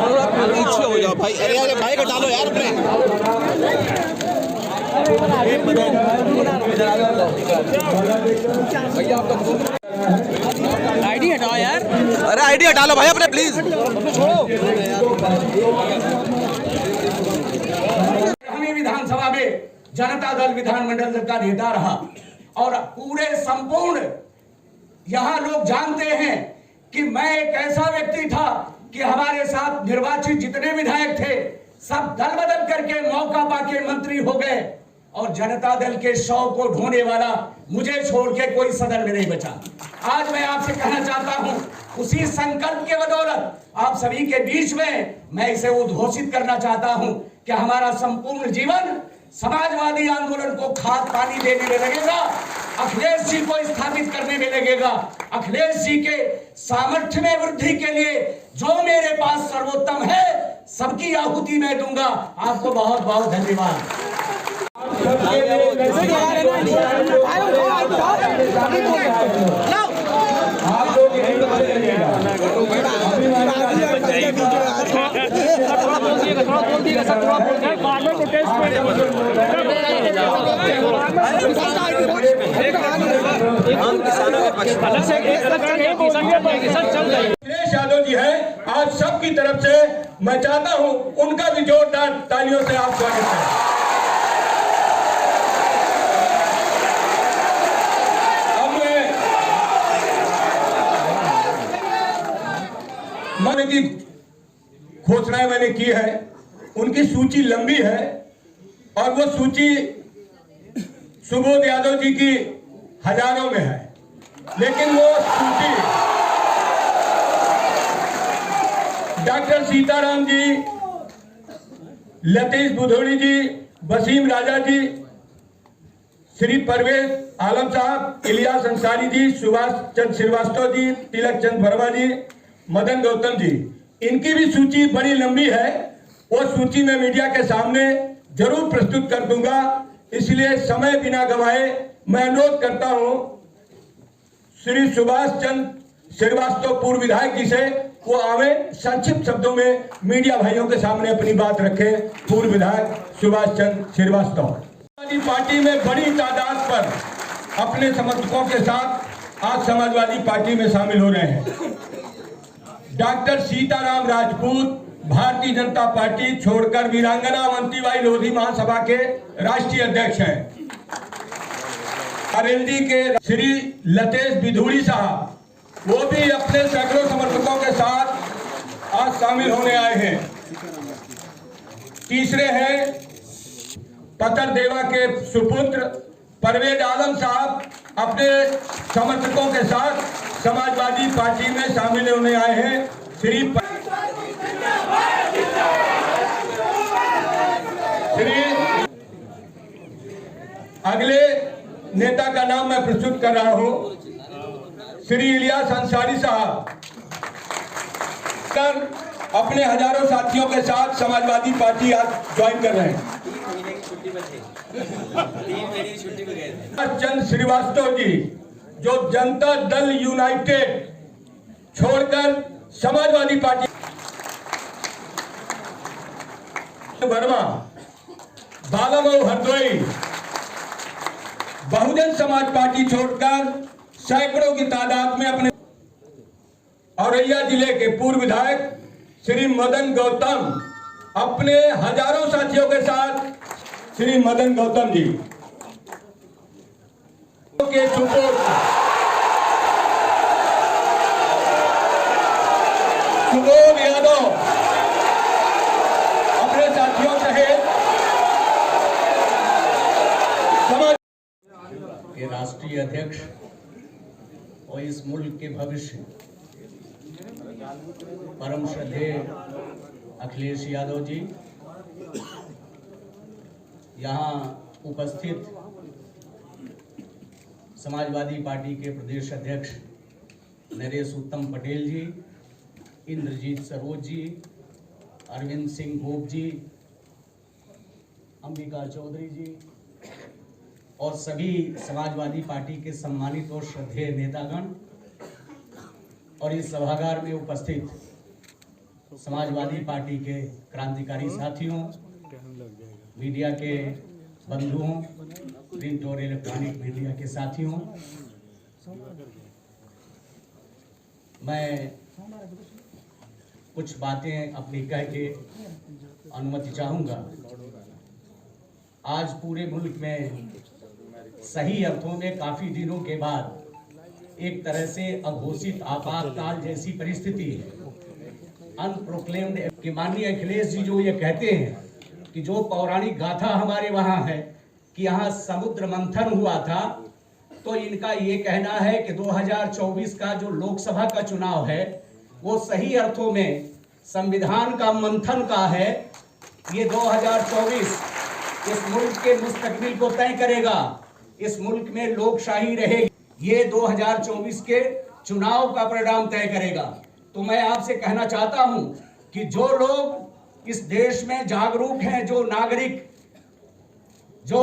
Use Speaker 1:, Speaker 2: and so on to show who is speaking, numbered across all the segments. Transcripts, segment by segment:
Speaker 1: पीछे हो जाओ भाई। अरे यार भाई का डालो यार अपने।
Speaker 2: आईडी हटाओ यार।
Speaker 1: अरे आईडी हटा लो भाई अपने प्लीज।
Speaker 3: विधानसभा में जनता दल विधानमंडल का नेता रहा और पूरे संपूर्ण यहाँ लोग जानते हैं कि मैं एक ऐसा व्यक्ति था कि हमारे साथ निर्वाचित जितने विधायक थे सब दल बदल करके मौका पाके मंत्री हो गए और जनता दल के 100 को ढोने वाला मुझे छोड़ के कोई सदन में नहीं बचा। आज मैं आपसे कहना चाहता हूं, उसी संकल्प के बदौलत आप सभी के बीच में मैं इसे उद्घोषित करना चाहता हूं कि हमारा संपूर्ण जीवन समाजवादी आंदोलन को खाद पानी देने में लगेगा, अखिलेश जी को स्थापित करने में लगेगा, अखिलेश जी के सामर्थ्य में वृद्धि के लिए जो मेरे पास सर्वोत्तम है सबकी आहुति मैं दूंगा। आपको बहुत बहुत धन्यवाद।
Speaker 4: अखिलेश यादव जी है आज सबकी तरफ से, मैं चाहता हूं उनका भी जोरदार तालियों से आप स्वागत करें। की घोषणाएं मैंने की है, उनकी सूची लंबी है और वो सूची सुबोध यादव जी की हजारों में है, लेकिन वो सूची डॉक्टर सीताराम जी, लतीश बुधोड़ी जी, वसीम राजा जी, श्री परवेज आलम साहब, इलियास अंसारी जी, सुभाष चंद्र श्रीवास्तव जी, तिलक चंद वर्मा जी, मदन गौतम जी, इनकी भी सूची बड़ी लंबी है। वो सूची में मीडिया के सामने जरूर प्रस्तुत कर दूंगा, इसलिए समय बिना गंवाए मैं अनुरोध करता हूं श्री सुभाष चंद्र श्रीवास्तव पूर्व विधायक जी से वो आवे संक्षिप्त शब्दों में मीडिया भाइयों के सामने अपनी बात रखें। पूर्व विधायक सुभाष चंद्र श्रीवास्तव समाजवादी पार्टी में बड़ी तादाद पर अपने समर्थकों के साथ आज समाजवादी पार्टी में शामिल हो रहे हैं। डॉक्टर सीताराम राजपूत भारतीय जनता पार्टी छोड़कर वीरांगना अवंतीबाई लोधी महासभा के राष्ट्रीय अध्यक्ष हैं। आरएलडी के श्री लतेश बिधूड़ी साहब, वो भी अपने सैकड़ों समर्थकों के साथ आज शामिल होने आए हैं। तीसरे हैं पतर देवा के सुपुत्र परवेज आलम साहब, अपने समर्थकों के साथ समाजवादी पार्टी में शामिल होने आए हैं। श्री अगले नेता का नाम मैं प्रस्तुत कर रहा हूं, श्री इलियास अंसारी साहब, अपने हजारों साथियों के साथ समाजवादी पार्टी आज ज्वाइन कर रहे हैं। चंद्र श्रीवास्तव जी जो जनता दल यूनाइटेड छोड़कर समाजवादी पार्टी, वर्मा, बालामऊ हरदोई, बहुजन समाज पार्टी छोड़कर सैकड़ों की तादाद में अपने औरैया जिले के पूर्व विधायक श्री मदन गौतम, अपने हजारों साथियों के साथ श्री मदन गौतम जी के सुपुत्र सुबोध यादव अपने साथियों सहित समाज
Speaker 3: के राष्ट्रीय अध्यक्ष और इस मुल्क के भविष्य परम श्रद्धेय अखिलेश यादव जी, यहाँ उपस्थित समाजवादी पार्टी के प्रदेश अध्यक्ष नरेश उत्तम पटेल जी, इंद्रजीत सरोज जी, अरविंद सिंह गोप जी, अंबिका चौधरी जी और सभी समाजवादी पार्टी के सम्मानित और श्रद्धेय नेतागण और इस सभागार में उपस्थित समाजवादी पार्टी के क्रांतिकारी साथियों, मीडिया के बंधुओं, प्रिंट और इलेक्ट्रॉनिक मीडिया के साथियों, मैं कुछ बातें अपनी कह के अनुमति चाहूँगा। आज पूरे मुल्क में सही अर्थों में काफ़ी दिनों के बाद एक तरह से अघोषित आपातकाल जैसी परिस्थिति है। अनप्रोक्लेम्ड कि माननीय अखिलेश जी जो ये कहते हैं कि जो पौराणिक गाथा हमारे वहाँ है कि यहाँ समुद्र मंथन हुआ था, तो इनका ये कहना है कि 2024 का जो लोकसभा का चुनाव है वो सही अर्थों में संविधान का मंथन का है। ये 2024 इस मुल्क के मुस्तकबिल को तय करेगा, इस मुल्क में लोकशाही रहेगी, ये 2024 के चुनाव का परिणाम तय करेगा। तो मैं आपसे कहना चाहता हूं कि जो लोग इस देश में जागरूक हैं, जो नागरिक जो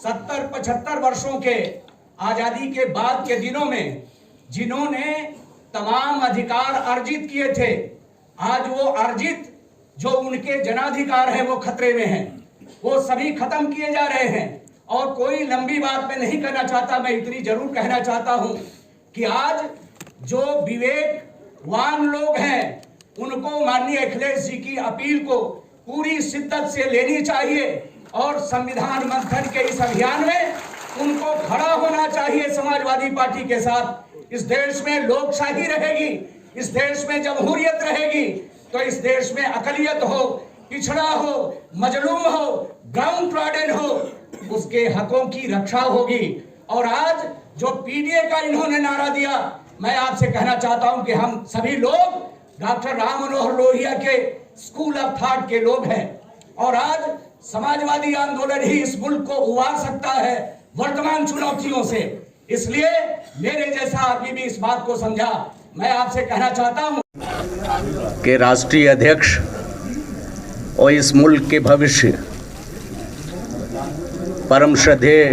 Speaker 3: 70-75 वर्षों के आजादी के बाद के दिनों में जिन्होंने तमाम अधिकार अर्जित किए थे, आज वो अर्जित जो उनके जनाधिकार हैं वो खतरे में हैं, वो सभी खत्म किए जा रहे हैं। और कोई लंबी बात मैं नहीं कहना चाहता, मैं इतनी जरूर कहना चाहता हूं कि आज जो विवेकवान लोग हैं उनको माननीय अखिलेश जी की अपील को पूरी शिद्दत से लेनी चाहिए और संविधान मंथन के इस अभियान में उनको खड़ा होना चाहिए समाजवादी पार्टी के साथ। इस देश में लोकशाही रहेगी, इस देश में जमहूरियत रहेगी, तो इस देश में अकलियत हो, पिछड़ा हो, मजलूम हो, डाउन ट्रॉडन हो, उसके हकों की रक्षा होगी। और आज जो पीडीए का इन्होंने नारा दिया, मैं आपसे कहना चाहता हूं कि हम सभी लोग डॉक्टर राम मनोहर लोहिया के स्कूल ऑफ थॉट के लोग हैं और आज समाजवादी आंदोलन ही इस मुल्क को उबार सकता है वर्तमान चुनौतियों से। इसलिए मेरे जैसा आदमी भी इस बात को समझा। मैं आपसे कहना चाहता हूं
Speaker 2: कि राष्ट्रीय अध्यक्ष और इस मुल्क के भविष्य परम श्रद्धेय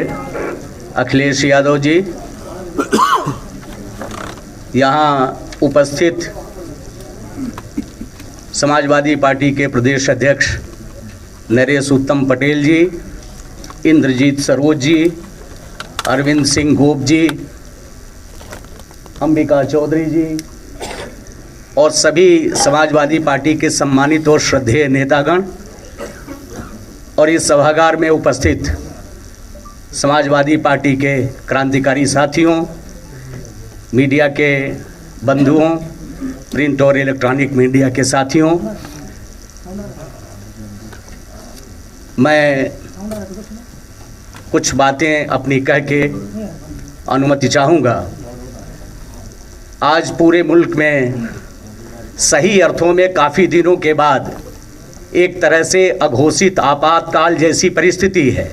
Speaker 2: अखिलेश यादव जी, यहाँ उपस्थित समाजवादी पार्टी के प्रदेश अध्यक्ष नरेश उत्तम पटेल जी, इंद्रजीत सरोज जी, अरविंद सिंह गोप जी, अंबिका चौधरी जी और सभी समाजवादी पार्टी के सम्मानित और श्रद्धेय नेतागण और इस सभागार में उपस्थित समाजवादी पार्टी के क्रांतिकारी साथियों, मीडिया के बंधुओं, प्रिंट और इलेक्ट्रॉनिक मीडिया के साथियों, मैं कुछ बातें अपनी कह के अनुमति चाहूँगा। आज पूरे मुल्क में सही अर्थों में काफ़ी दिनों के बाद एक तरह से अघोषित आपातकाल जैसी परिस्थिति है,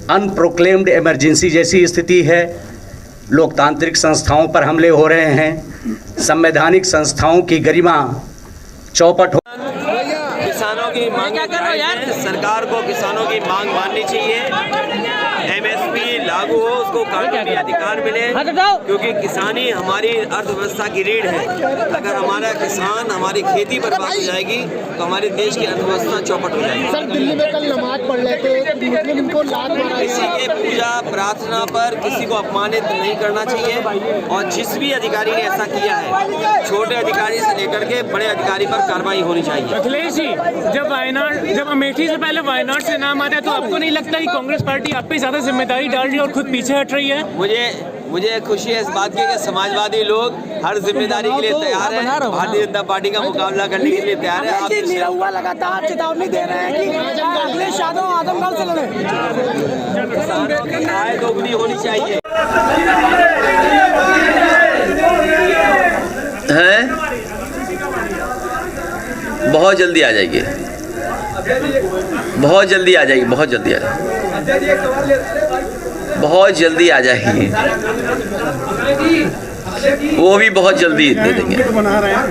Speaker 2: अनप्रोक्लेम्ड इमरजेंसी जैसी स्थिति है। लोकतांत्रिक संस्थाओं पर हमले हो रहे हैं, संवैधानिक संस्थाओं की गरिमा चौपट हो।
Speaker 5: किसानों की मांग सरकार को किसानों की मांग माननी चाहिए, एमएसपी लागू हो, उसको कानूनी अधिकार मिले, क्योंकि किसानी हमारी अर्थव्यवस्था की रीढ़ है। अगर हमारा किसान, हमारी खेती बर्बाद हो जाएगी तो हमारे देश की अर्थव्यवस्था चौपट हो जाएगी।
Speaker 6: सर, दिल्ली में कल नमाज पढ़ लेते मुस्लिम इनको लात मारा।
Speaker 5: किसी के पूजा प्रार्थना पर किसी को अपमानित नहीं करना चाहिए और जिस भी अधिकारी ने ऐसा किया है, छोटे अधिकारी से लेकर के बड़े अधिकारी पर कार्रवाई होनी चाहिए।
Speaker 7: अखिलेश जी, जब अमेठी से पहले वायनाड से नाम आता है तो आपको नहीं लगता कि कांग्रेस पार्टी आप पे ज्यादा जिम्मेदारी डाल रही है और खुद पीछे हट रही है?
Speaker 5: मुझे खुशी है इस बात की कि समाजवादी लोग हर जिम्मेदारी के लिए तैयार है, भारतीय जनता पार्टी का मुकाबला करने के लिए तैयार है। आप
Speaker 6: निरहुआ लगातार चेतावनी दे रहे हैं कि अखिलेश यादव आजमगढ़ से लड़े।
Speaker 5: किसानों की आय दोगुनी होनी चाहिए
Speaker 8: है, बहुत जल्दी आ जाएगी, बहुत जल्दी आ जाएगी, बहुत जल्दी आ जाएगी, बहुत जल्दी आ जाएगी, वो भी बहुत जल्दी दे देंगे।
Speaker 6: बना रहे हैं।